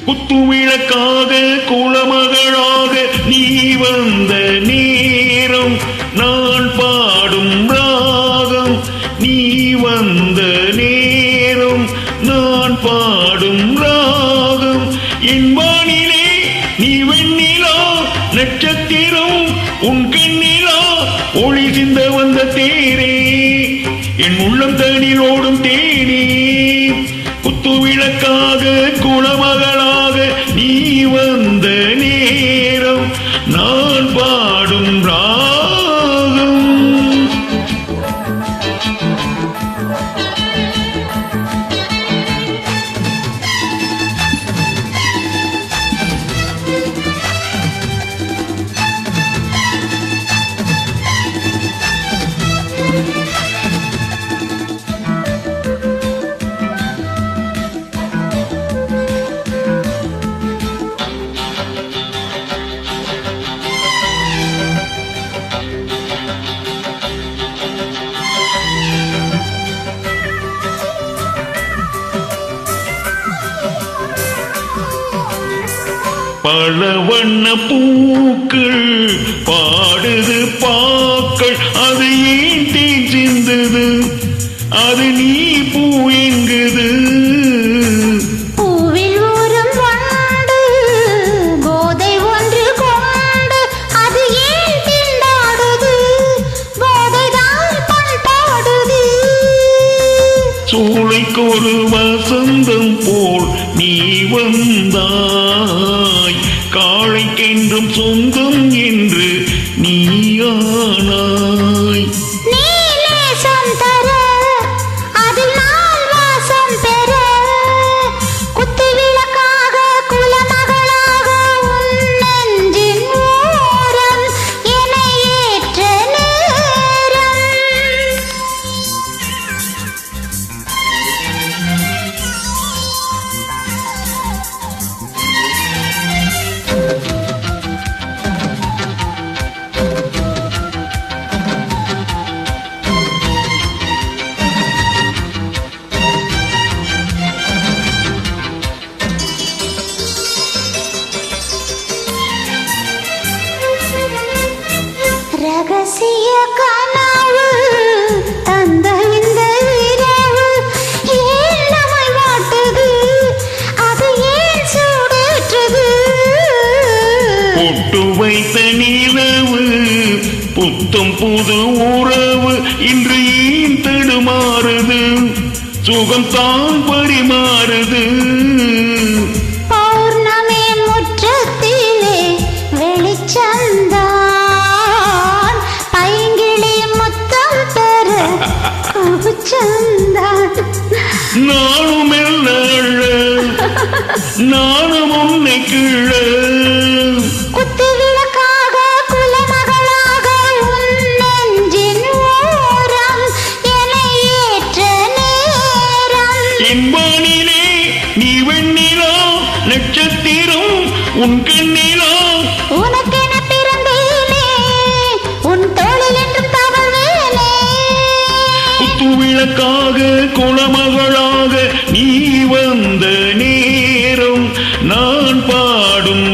குத்துவிளக்காக குலமகளாக நீ வந்த நேரம் நான் பாடும் ராகம். நீ வந்த நேரம் நான் பாடும் ராகம். என் வானிலே நீ வெண்ணிலா நட்சத்திரம் உன் கண்ணிலா ஒளி சிந்த வந்த தேரே என் உள்ளம் தனில் ஓடும் தேனே. குத்துவிளக்காக குலமகளாக நீ வந்த நேரம் நான் பாடும் ராகம். பல வண்ண பூக்கள் பாடுது பாக்கள் அது ஏன் தேன் சிந்தது அது நீ பூ எங்குது. பூவில் ஊரும் வண்டு போதை ஒன்று கொண்டு அது ஏன் திண்டாடுது போதைதான் பண்பாடுது. சூளைக்கு ஒரு வசந்தம் போல் நீ வந்தாய் காளைக்கென்றும் சொந்தம் என்று நீயானாய். நீலேசம் தர அதில் நான் வாசம் பெற குத்துவிளக்காக குலமகளாக உன் நெஞ்சின் ஓரம் என ஏற்ற நேரம். ரகசிய கனவு தந்த இந்த இரவு ஏன் நம்மை வாட்டுது அது ஏன் சூடேற்றுது. பொட்டு வைத்த நிலவு புத்தம் புது உறவு இன்று ஏன் தடுமாறுது சுகம் தான் பரிமாறுது. பௌர்ணமி முற்றத்திலே வெளிச்சந்தான் பைங்கிளி முத்தம் பெற குச்சந்தான். நானும் மெல்ல நானும் உன்னை கீழ குத்துவிளக்காக குலமகளாக உன் நெஞ்சின் ஓரம் என ஏற்ற நேரம். என் வானிலே நீ வெண்ணிலா நட்சத்திரம் உன் கண்ணிலா உனக்கென பிறந்தேனே உன் தோளில் என்றும் தவழ்வேனே. குத்துவிளக்காக குலமகளாக நீ வந்த நேரம் நான் பாடும்